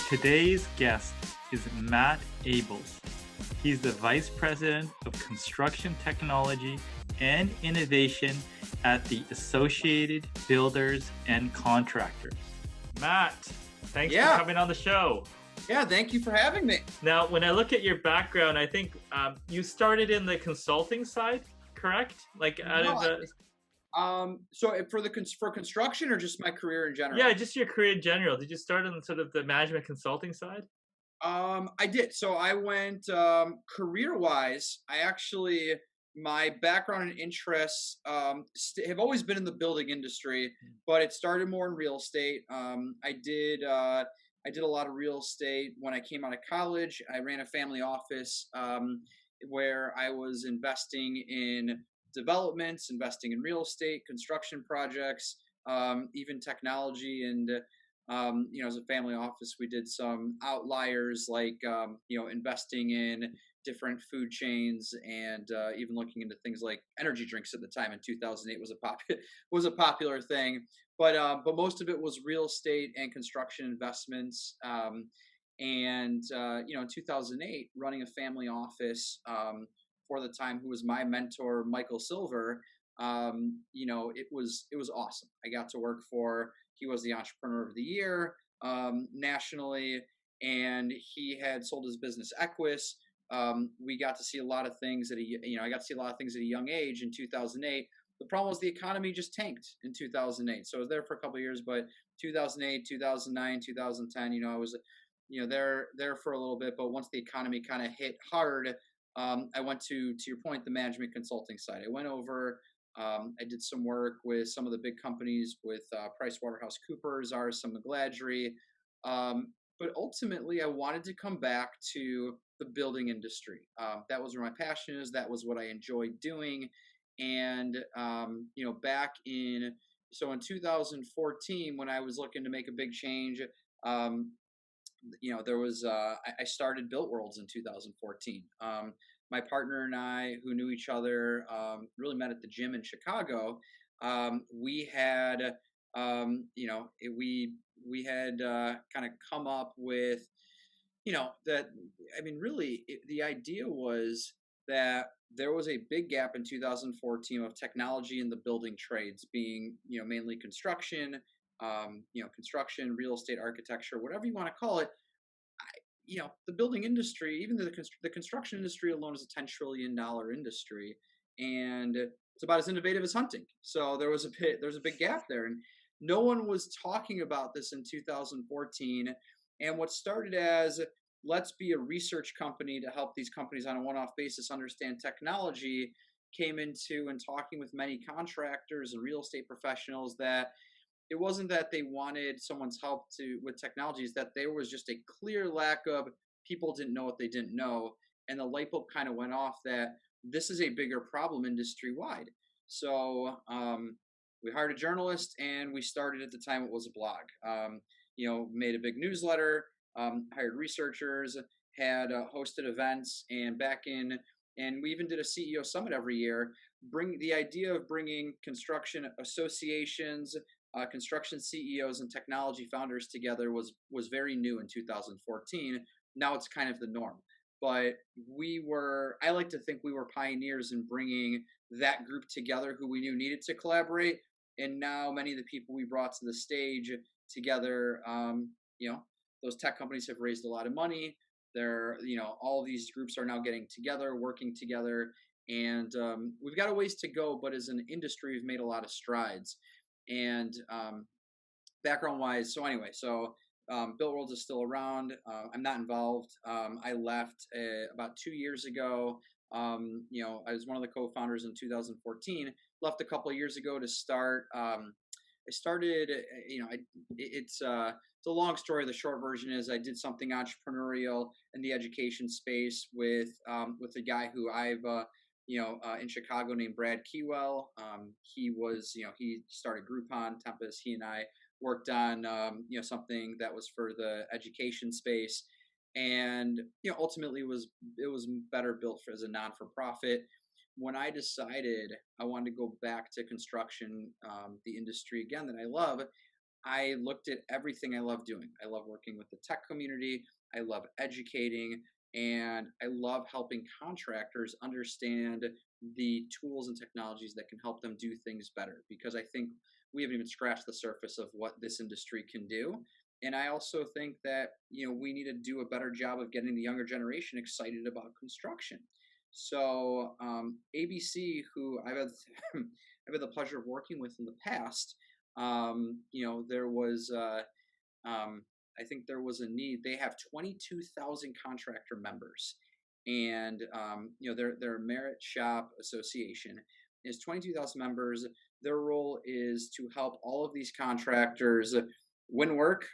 Today's guest is Matt Abeles. He's the Vice President of Construction Technology and Innovation at the Associated Builders and Contractors. Matt, thanks for coming on the show. Yeah, thank you for having me. Now, when I look at your background, I think you started in the consulting side, correct? For construction or just my career in general? Yeah, just your career in general. Did you start on sort of the management consulting side? I did. So I went career-wise. My background and interests have always been in the building industry, but it started more in real estate. I did a lot of real estate when I came out of college. I ran a family office where I was investing in developments, investing in real estate, construction projects, even technology. And as a family office, we did some outliers like investing in different food chains and even looking into things like energy drinks at the time. In 2008 was a popular thing. But most of it was real estate and construction investments. In 2008, running a family office for the time, who was my mentor, Michael Silver, it was awesome. I got to work for. He was the Entrepreneur of the Year nationally, and he had sold his business Equus. We got to see a lot of things I got to see a lot of things at a young age in 2008. The problem was the economy just tanked in 2008. So I was there for a couple of years, but 2008, 2009, 2010, I was, there for a little bit. But once the economy kind of hit hard, I went to your point, the management consulting side. I went over, I did some work with some of the big companies with PricewaterhouseCoopers, RSM McGladrey. But ultimately, I wanted to come back to the building industry. That was where my passion is. That was what I enjoyed doing. And, back in 2014, when I was looking to make a big change, there was, I started Built Worlds in 2014. My partner and I, who knew each other, really met at the gym in Chicago. We had, we had kind of come up with, the idea was that there was a big gap in 2014 of technology in the building trades, being, mainly construction, real estate, architecture, whatever you want to call it. The building industry, even the construction industry alone, is a $10 trillion industry, and it's about as innovative as hunting. So there's a big gap there, and no one was talking about this in 2014. And what started as, let's be a research company to help these companies on a one-off basis understand technology, came into and talking with many contractors and real estate professionals that it wasn't that they wanted someone's help with technologies, that there was just a clear lack of, people didn't know what they didn't know. And the light bulb kind of went off that this is a bigger problem industry-wide. So we hired a journalist, and we started, at the time it was a blog, made a big newsletter, hired researchers, had hosted events, and we even did a CEO summit every year. The idea of bringing construction associations, construction CEOs, and technology founders together was very new in 2014. Now it's kind of the norm. But I like to think we were pioneers in bringing that group together, who we knew needed to collaborate. And now many of the people we brought to the stage together, those tech companies have raised a lot of money. All of these groups are now getting together, working together, and we've got a ways to go. But as an industry, we've made a lot of strides. And background-wise, Built Worlds is still around. I'm not involved. I left about 2 years ago. I was one of the co-founders in 2014. Left a couple of years ago to start. I started. It's a long story. The short version is I did something entrepreneurial in the education space with a guy who I've in Chicago named Brad Keywell. He started Groupon, Tempest. He and I worked on something that was for the education space, and ultimately it was better built as a non-for-profit. When I decided I wanted to go back to construction, the industry again that I love, I looked at everything I love doing. I love working with the tech community. I love educating, and I love helping contractors understand the tools and technologies that can help them do things better. Because I think we haven't even scratched the surface of what this industry can do. And I also think that we need to do a better job of getting the younger generation excited about construction. So ABC, who I've had, I've had the pleasure of working with in the past, there was I think there was a need. They have 22,000 contractor members, and their merit shop association is 22,000 members. Their role is to help all of these contractors win work,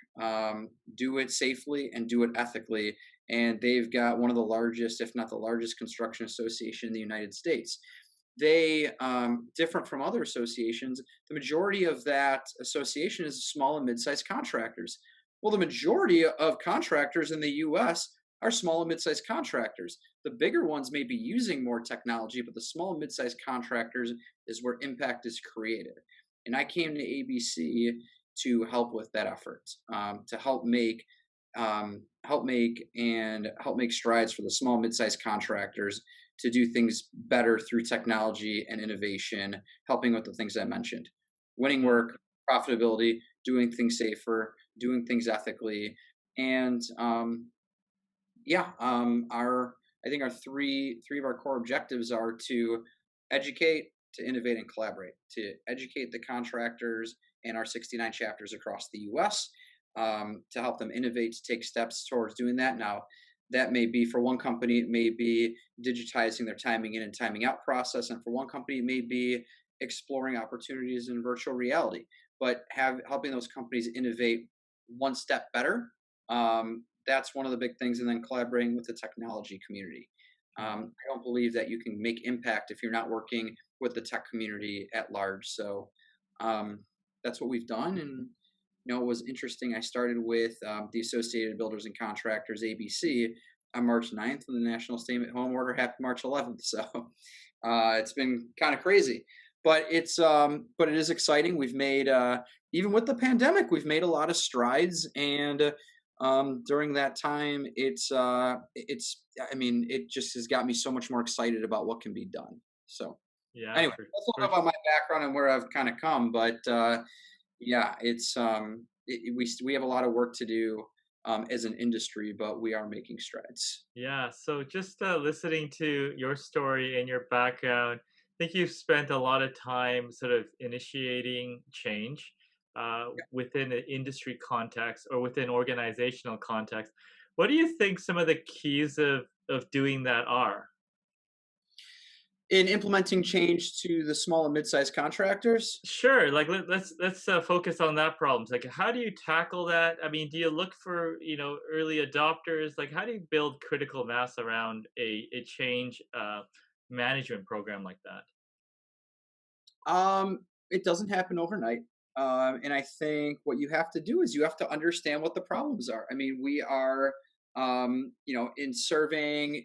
do it safely, and do it ethically. And they've got one of the largest, if not the largest, construction association in the United States. They different from other associations. The majority of that association is small and mid-sized contractors. Well, the majority of contractors in the U.S. are small and mid-sized contractors. The bigger ones may be using more technology, but the small and mid-sized contractors is where impact is created. And I came to ABC to help with that effort, to help make strides for the small mid-sized contractors to do things better through technology and innovation, helping with the things I mentioned: winning work, profitability, doing things safer, doing things ethically. And our I think our three of our core objectives are to educate, to innovate, and collaborate. To educate the contractors and our 69 chapters across the U.S. To help them innovate, to take steps towards doing that. Now, that may be, for one company, it may be digitizing their timing in and timing out process, and for one company, it may be exploring opportunities in virtual reality. But helping those companies innovate one step better. That's one of the big things, and then collaborating with the technology community. I don't believe that you can make impact if you're not working with the tech community at large. So that's what we've done, and it was interesting. I started with the Associated Builders and Contractors (ABC) on March 9th, and the national stay-at-home order happened March 11th. So it's been kind of crazy, but it is exciting. We've made even with the pandemic, we've made a lot of strides, and during that time, it just has got me so much more excited about what can be done. So Yeah, anyway, that's a little about my background and where I've kind of come, but yeah, we have a lot of work to do as an industry, but we are making strides. yeah. So just listening to your story and your background, I think you've spent a lot of time sort of initiating change within an industry context or within organizational context. What do you think some of the keys of doing that are? In implementing change to the small and mid-sized contractors. Sure. Like let's focus on that problem. Like, how do you tackle that? I mean, do you look for early adopters? Like, how do you build critical mass around a change management program like that? It doesn't happen overnight. And I think what you have to do is you have to understand what the problems are. I mean, we are, in serving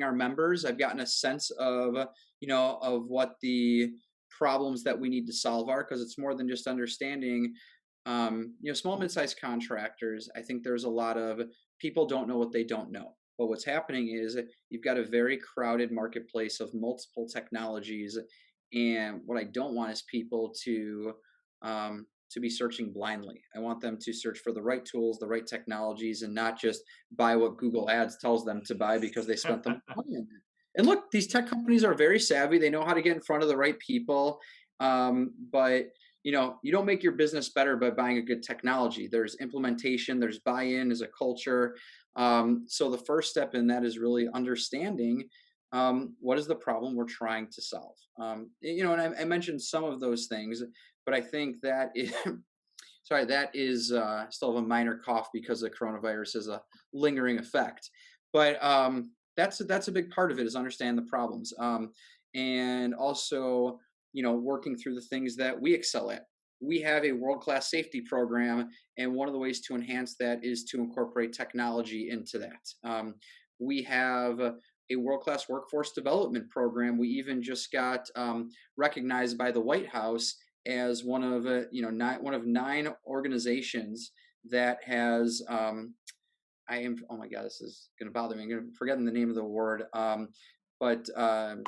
our members, I've gotten a sense of what the problems that we need to solve are, because it's more than just understanding. Small mid-sized contractors. I think there's a lot of people don't know what they don't know. But what's happening is you've got a very crowded marketplace of multiple technologies, and what I don't want is people to be searching blindly. I want them to search for the right tools, the right technologies, and not just buy what Google Ads tells them to buy because they spent the money on it. And look, these tech companies are very savvy. They know how to get in front of the right people. But you don't make your business better by buying a good technology. There's implementation, there's buy-in, there's a culture. So the first step in that is really understanding what is the problem we're trying to solve. And I mentioned some of those things, but I think that is, sorry, that is still have a minor cough because the coronavirus has a lingering effect. But that's a big part of it, is understand the problems, and also working through the things that we excel at. We have a world-class safety program, and one of the ways to enhance that is to incorporate technology into that. We have a world-class workforce development program. We even just got recognized by the White House as one of one of nine organizations that has I am oh my god, this is going to bother me. I'm forgetting the name of the word. But I'm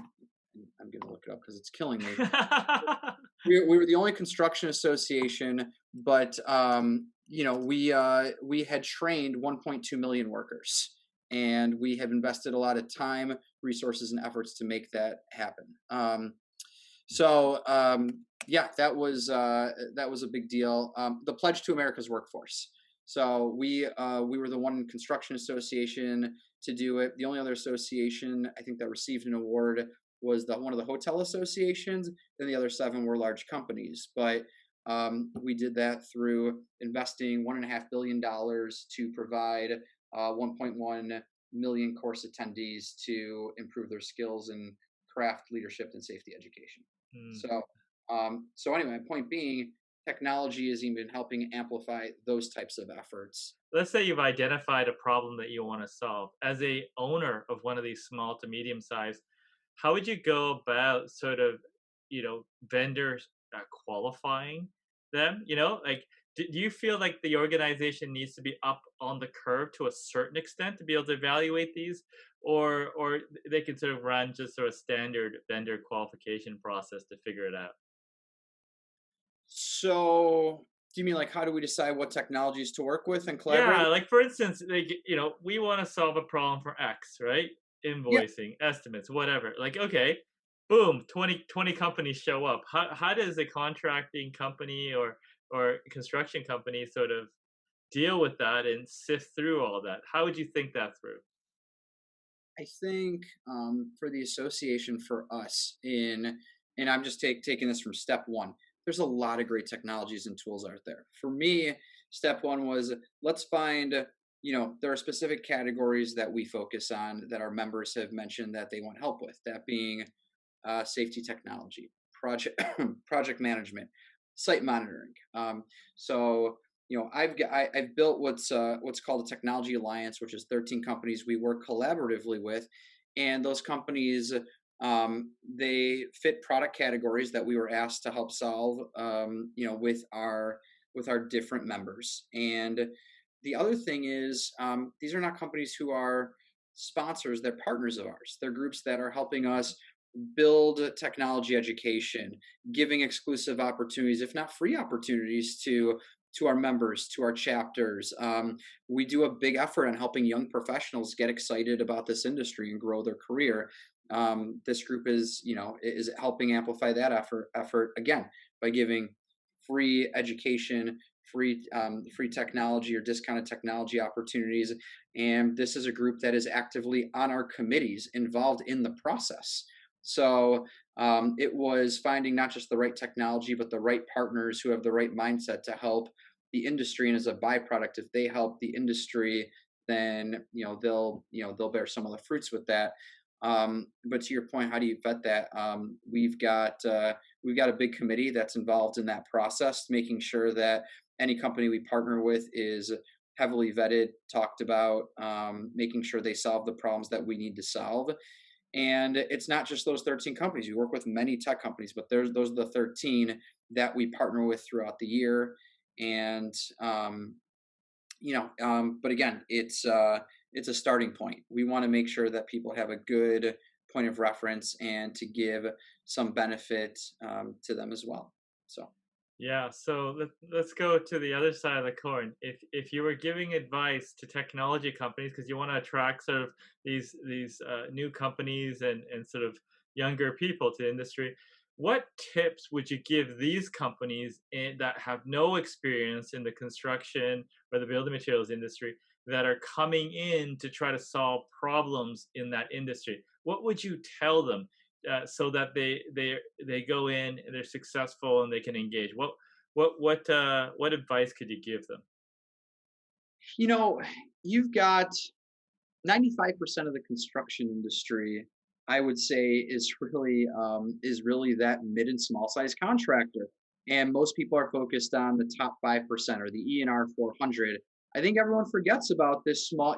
going to look it up because it's killing me. We were the only construction association, but we had trained 1.2 million workers, and we have invested a lot of time, resources, and efforts to make that happen. Yeah, that was a big deal. The Pledge to America's Workforce. So we were the one construction association to do it. The only other association I think that received an award was the one of the hotel associations. Then the other seven were large companies. But we did that through investing $1.5 billion to provide 1.1 million course attendees to improve their skills in craft, leadership, and safety education. Mm. So anyway, my point being, technology is even helping amplify those types of efforts. Let's say you've identified a problem that you want to solve. As a owner of one of these small to medium sized, how would you go about sort of, vendors qualifying them? Like, do you feel like the organization needs to be up on the curve to a certain extent to be able to evaluate these, or they can sort of run just sort of standard vendor qualification process to figure it out? So, do you mean like how do we decide what technologies to work with and collaborate Yeah, with? like for instance, like we want to solve a problem for X, right? Yeah. Invoicing, estimates, whatever. Like, okay, boom, 20 companies show up. How does a contracting company or construction company sort of deal with that and sift through all that? How would you think that through? I think for the association for us and I'm just taking this from step one. There's a lot of great technologies and tools out there. For me, step one was let's find, there are specific categories that we focus on that our members have mentioned that they want help with. That being safety technology, project management, site monitoring. I've built what's called a technology alliance, which is 13 companies we work collaboratively with, and those companies they fit product categories that we were asked to help solve. With our different members. And the other thing is, these are not companies who are sponsors; they're partners of ours. They're groups that are helping us build technology education, giving exclusive opportunities, if not free opportunities, to our members, to our chapters. We do a big effort on helping young professionals get excited about this industry and grow their career. This group is helping amplify that effort again by giving free education, free technology or discounted technology opportunities. And this is a group that is actively on our committees, involved in the process. So it was finding not just the right technology, but the right partners who have the right mindset to help the industry. And as a byproduct, if they help the industry, then they'll bear some of the fruits with that. But to your point, how do you vet that? We've got a big committee that's involved in that process, making sure that any company we partner with is heavily vetted, talked about, making sure they solve the problems that we need to solve. And it's not just those 13 companies. We work with many tech companies, but those are the 13 that we partner with throughout the year. And but again, it's a starting point. We want to make sure that people have a good point of reference and to give some benefit to them as well. So Yeah, so let's go to the other side of the coin. If you were giving advice to technology companies because you want to attract sort of these new companies and sort of younger people to the industry, what tips would you give these companies that have no experience in the construction or the building materials industry that are coming in to try to solve problems in that industry? What would you tell them so that they go in and they're successful and they can engage? What advice could you give them? you know, you've got 95% of the construction industry, I would say, is really that mid and small size contractor, and most people are focused on the top 5% or the ENR 400. I think everyone forgets about this small,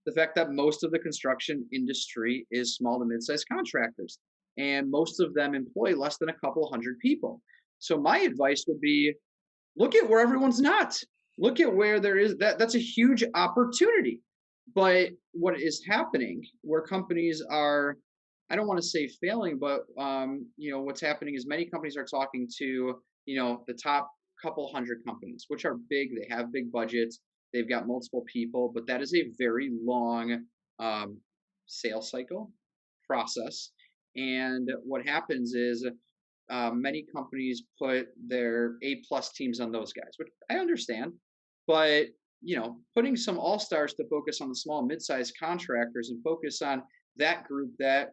the fact that most of the construction industry is small to mid sized contractors, and most of them employ less than a couple hundred people. So my advice would be look at where everyone's not. Look at where there is that's a huge opportunity. But what is happening where companies are, I don't want to say failing, but what's happening is many companies are talking to, the top couple hundred companies, which are big, they have big budgets, they've got multiple people, but that is a very long um, sales cycle process. And what happens is many companies put their A+ teams on those guys, which I understand, but putting some all stars to focus on the small and mid-sized contractors and focus on that group that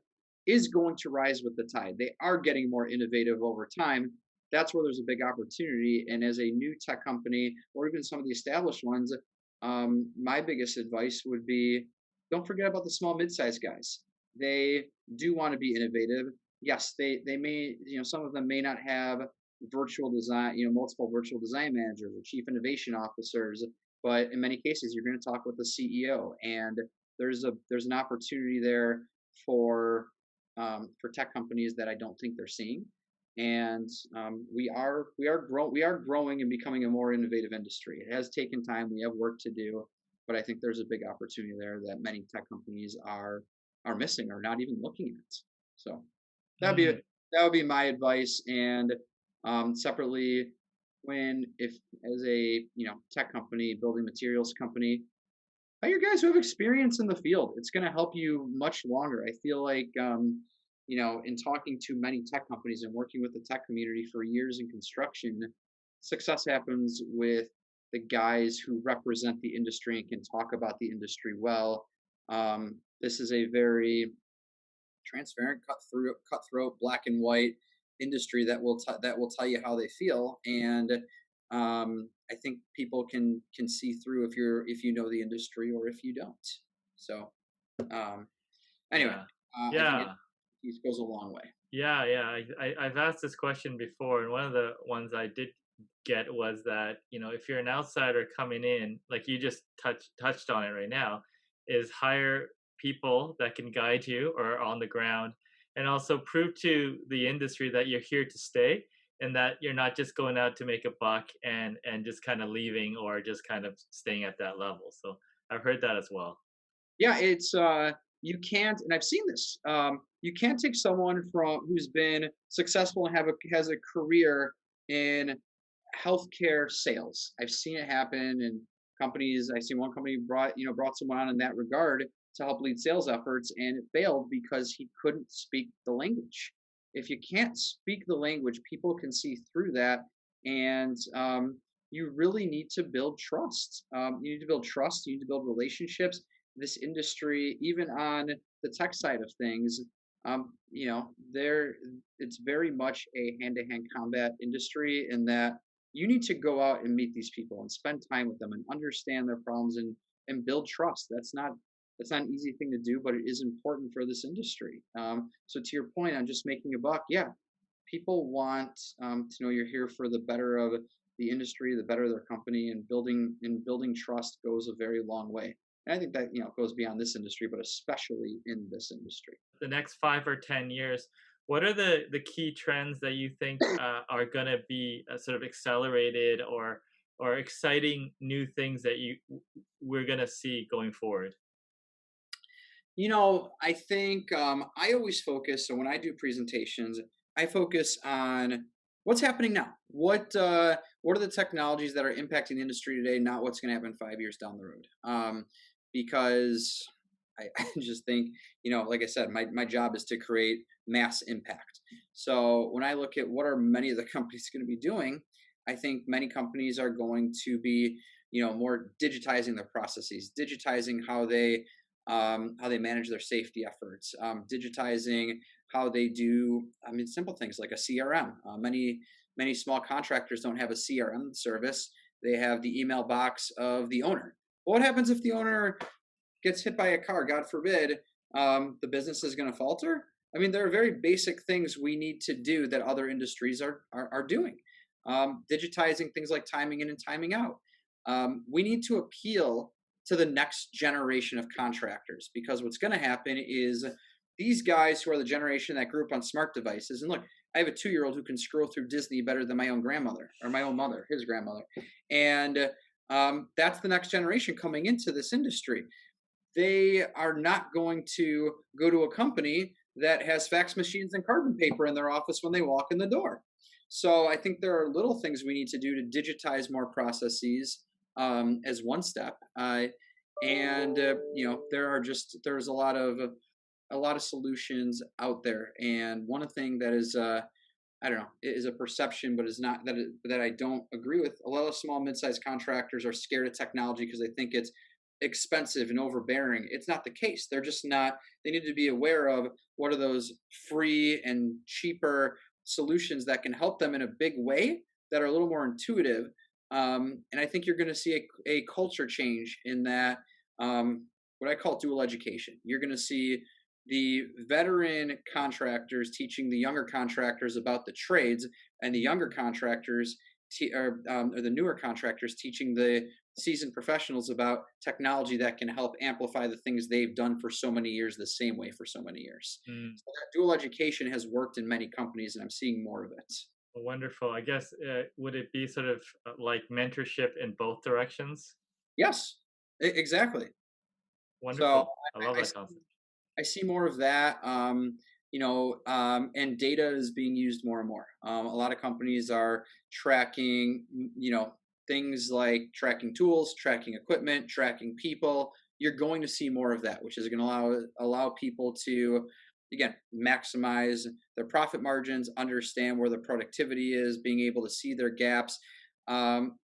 is going to rise with the tide. They are getting more innovative over time. That's where there's a big opportunity. And as a new tech company, or even some of the established ones, my biggest advice would be don't forget about the small mid-sized guys. They do want to be innovative. Yes, they may, some of them may not have virtual design, multiple virtual design managers or chief innovation officers, but in many cases you're going to talk with the CEO, and there's an opportunity there for for tech companies that I don't think they're seeing. And we are growing and becoming a more innovative industry. It has taken time. We have work to do, but I think there's a big opportunity there that many tech companies are missing or not even looking at. So that'd be Mm. it. That would be my advice. And separately, when if as a tech company, building materials company, hire guys who have experience in the field. It's going to help you much longer. I feel like in talking to many tech companies and working with the tech community for years in construction, success happens with the guys who represent the industry and can talk about the industry well. This is a very transparent, cutthroat, black and white industry that will tell you how they feel, and I think people can see through if you know the industry or if you don't. So um, anyway, Yeah. I think it Yeah. goes a long way. Yeah. I've asked this question before, and one of the ones I did get was that, if you're an outsider coming in, like you just touched on it right now, is hire people that can guide you or are on the ground, and also prove to the industry that you're here to stay and that you're not just going out to make a buck and just kind of leaving or just kind of staying at that level. So I've heard that as well. Yeah, it's you can't, and I've seen this. You can't take someone from who's been successful and has a career in healthcare sales. I've seen it happen in companies. I've seen one company brought someone on in that regard to help lead sales efforts, and it failed because he couldn't speak the language. If you can't speak the language, people can see through that, and you really need to build trust. You need to build trust. You need to build relationships. This industry, even on the tech side of things, there it's very much a hand-to-hand combat industry in that you need to go out and meet these people and spend time with them and understand their problems and build trust. That's not an easy thing to do, but it is important for this industry. So to your point on just making a buck, yeah, people want to know you're here for the better of the industry, the better of their company, and building trust goes a very long way. And I think that goes beyond this industry, but especially in this industry. The next 5 or 10 years, what are the key trends that you think are going to be sort of accelerated or exciting new things that we're going to see going forward? I think I always focus. So when I do presentations, I focus on what's happening now. What are the technologies that are impacting the industry today? Not what's going to happen 5 years down the road. Because I just think, like I said, my job is to create mass impact. So when I look at what are many of the companies going to be doing, I think many companies are going to be, more digitizing their processes, digitizing how they manage their safety efforts, digitizing how they do, I mean, simple things like a CRM. Many small contractors don't have a CRM service. They have the email box of the owner. What happens if the owner gets hit by a car? God forbid, the business is going to falter. I mean, there are very basic things we need to do that other industries are doing. Digitizing things like timing in and timing out. We need to appeal to the next generation of contractors, because what's going to happen is these guys who are the generation that grew up on smart devices, and look, I have a 2-year-old who can scroll through Disney better than my own grandmother or my own mother, his grandmother, and that's the next generation coming into this industry. They are not going to go to a company that has fax machines and carbon paper in their office when they walk in the door. So I think there are little things we need to do to digitize more processes as one step. And there's a lot of solutions out there. And one thing that is I don't know, it is a perception, but is not that I don't agree with. A lot of small, mid-sized contractors are scared of technology because they think it's expensive and overbearing. It's not the case. They're just not. They need to be aware of what are those free and cheaper solutions that can help them in a big way that are a little more intuitive. And I think you're going to see a culture change in that. What I call dual education. You're going to see the veteran contractors teaching the younger contractors about the trades, and the younger contractors or the newer contractors teaching the seasoned professionals about technology that can help amplify the things they've done for so many years the same way for so many years. Mm, So that dual education has worked in many companies, and I'm seeing more of it. wonderful. I guess would it be sort of like mentorship in both directions? Yes, exactly. So Wonderful. I love I that concept. I see more of that. And data is being used more and more. A lot of companies are tracking, things like tracking tools, tracking equipment, tracking people. You're going to see more of that, which is going to allow people to, again, maximize their profit margins, understand where the productivity is, being able to see their gaps. Um,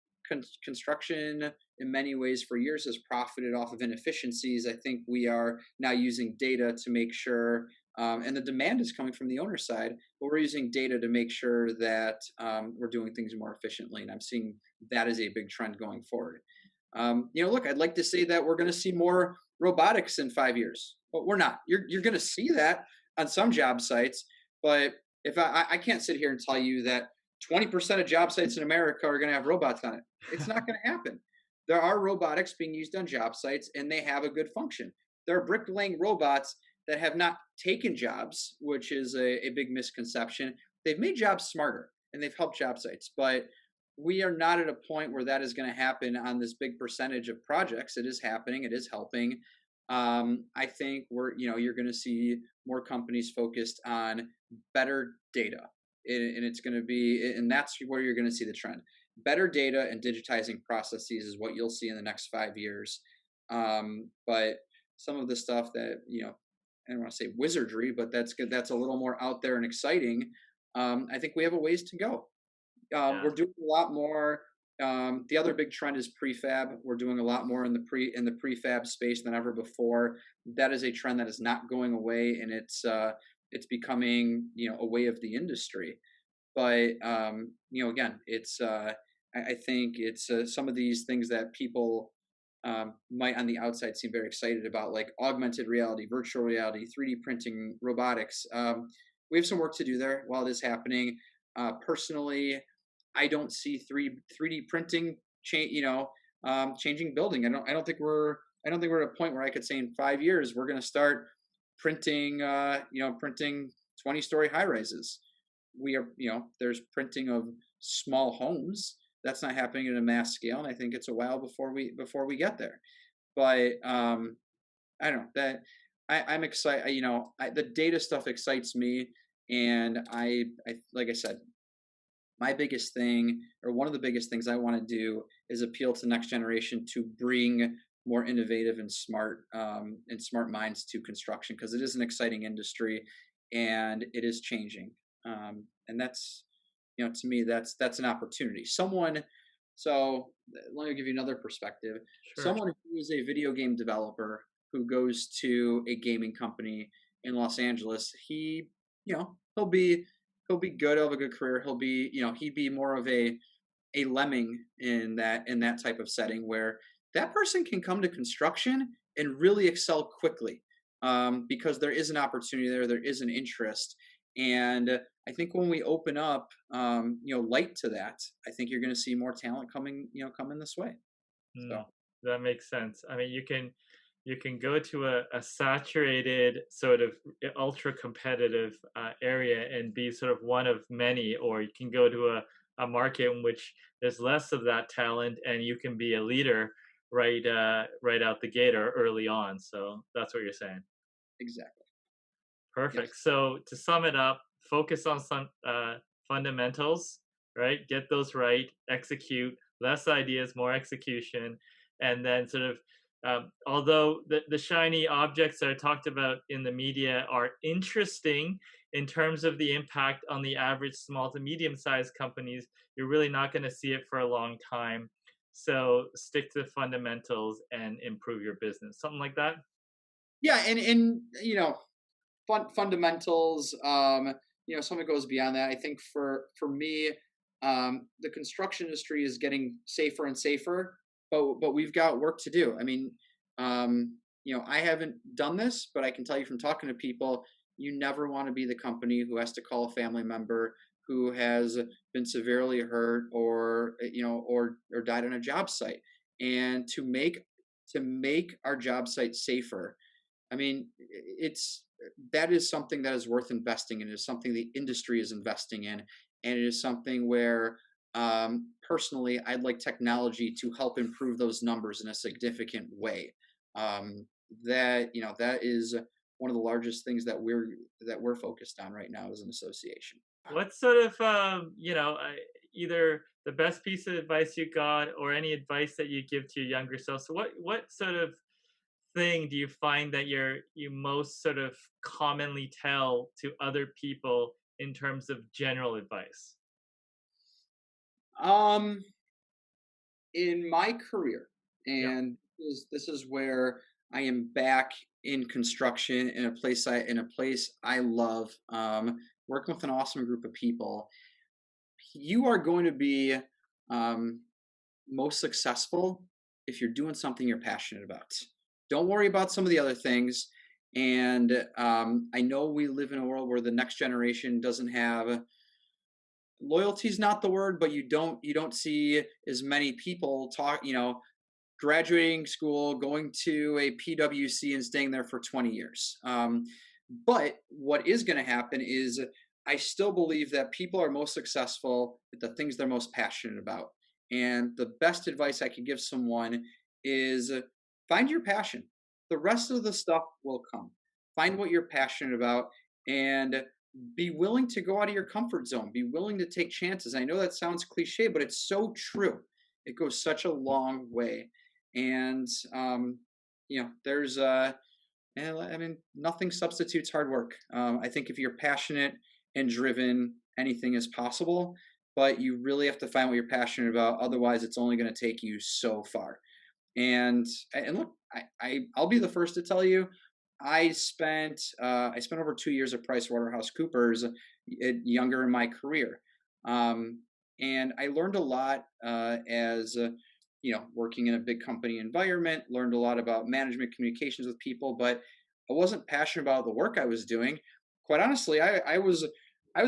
Construction in many ways for years has profited off of inefficiencies. I think we are now using data to make sure, and the demand is coming from the owner side, but we're using data to make sure that we're doing things more efficiently. And I'm seeing that as a big trend going forward. Look, I'd like to say that we're going to see more robotics in 5 years, but we're not. You're going to see that on some job sites, but if I can't sit here and tell you that 20% of job sites in America are going to have robots on it. It's not going to happen. There are robotics being used on job sites, and they have a good function. There are bricklaying robots that have not taken jobs, which is a big misconception. They've made jobs smarter and they've helped job sites, but we are not at a point where that is going to happen on this big percentage of projects. It is happening. It is helping. I think you're going to see more companies focused on better data, and it's going to be, and that's where you're going to see the trend. Better data and digitizing processes is what you'll see in the next 5 years. But some of the stuff that I don't want to say wizardry, but that's good. That's a little more out there and exciting. I think we have a ways to go. Yeah. We're doing a lot more. The other big trend is prefab. We're doing a lot more in the prefab space than ever before. That is a trend that is not going away, and it's becoming a way of the industry. But again, it's I think it's some of these things that people might on the outside seem very excited about, like augmented reality, virtual reality, 3D printing, robotics. We have some work to do there while it is happening. Personally, I don't see 3D printing changing building. I don't think we're at a point where I could say in 5 years we're going to start printing 20-story high rises. We are, there's printing of small homes. That's not happening at a mass scale, and I think it's a while before we get there. But I don't know that I'm excited. The data stuff excites me, and I like I said, my biggest thing, or one of the biggest things I want to do, is appeal to the next generation to bring more innovative and smart minds to construction, because it is an exciting industry and it is changing. And that's, to me, that's an opportunity. So let me give you another perspective. Sure. Someone who is a video game developer who goes to a gaming company in Los Angeles, he'll be good. He'll have a good career. He'd be more of a lemming in that type of setting, where that person can come to construction and really excel quickly, because there is an opportunity there is an interest. And I think when we open up light to that, I think you're going to see more talent coming this way. So Mm, that makes sense. I mean, you can. you can go to a saturated sort of ultra competitive area and be sort of one of many, or you can go to a market in which there's less of that talent and you can be a leader right out the gate or early on. So that's what you're saying. Exactly. Perfect. Yes. So to sum it up, focus on some fundamentals, right? Get those right, execute, less ideas, more execution, and then sort of, although the shiny objects that are talked about in the media are interesting in terms of the impact on the average small to medium sized companies, you're really not going to see it for a long time. So stick to the fundamentals and improve your business. Something like that. Yeah, and fundamentals. Something goes beyond that. I think for me, the construction industry is getting safer and safer, but we've got work to do. I mean, I haven't done this, but I can tell you from talking to people, you never want to be the company who has to call a family member who has been severely hurt or died on a job site, and to make our job site safer. I mean, it's that is something that is worth investing in. It is something the industry is investing in, and it is something where, personally, I'd like technology to help improve those numbers in a significant way. That is one of the largest things that we're focused on right now as an association. What sort of, either the best piece of advice you got or any advice that you give to your younger self? So what sort of thing do you find that you most sort of commonly tell to other people in terms of general advice? Um, in my career, Yeah. and this is where I am back in construction in a place I love, working with an awesome group of people. You are going to be um, most successful if you're doing something you're passionate about. Don't worry about some of the other things. And I know we live in a world where the next generation doesn't have loyalty is not the word, but you don't see as many people graduating school, going to a PWC and staying there for 20 years. But what is going to happen is I still believe that people are most successful at the things they're most passionate about. And the best advice I could give someone is find your passion. The rest of the stuff will come. Find what you're passionate about and be willing to go out of your comfort zone. Be willing to take chances. I know that sounds cliche, but it's so true. It goes such a long way. And there's and I mean, nothing substitutes hard work. I think if you're passionate and driven, anything is possible. But you really have to find what you're passionate about. Otherwise, it's only going to take you so far. And look, I'll be the first to tell you, I spent over 2 years at PricewaterhouseCoopers, younger in my career, um, and I learned a lot as working in a big company environment. Learned a lot about management communications with people, but I wasn't passionate about the work I was doing. Quite honestly, I was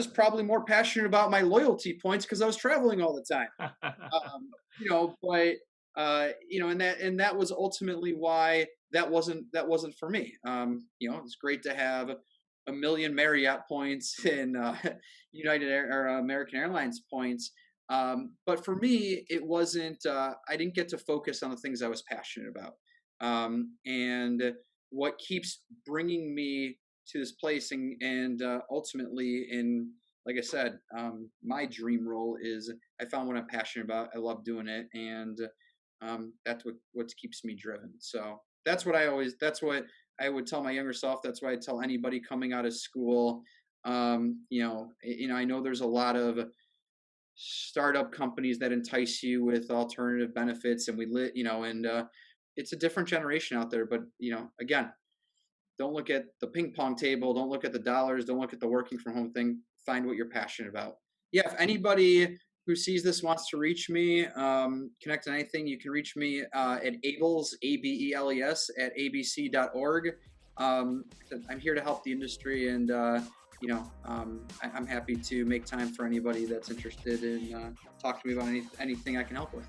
probably more passionate about my loyalty points because I was traveling all the time. But and that was ultimately why that wasn't for me. It's great to have a million Marriott points and United Air or American Airlines points. But for me, it wasn't. I didn't get to focus on the things I was passionate about. And what keeps bringing me to this place, and ultimately, in like I said, my dream role is I found what I'm passionate about. I love doing it, and that's what keeps me driven. So that's what I would tell my younger self. That's what I tell anybody coming out of school. I know there's a lot of startup companies that entice you with alternative benefits, and it's a different generation out there. But again, don't look at the ping pong table. Don't look at the dollars. Don't look at the working from home thing. Find what you're passionate about. Yeah, if anybody who sees this wants to reach me, connect on anything, you can reach me at Abeles, Abeles, at abc.org. I'm here to help the industry, and I'm happy to make time for anybody that's interested in talking to me about anything I can help with.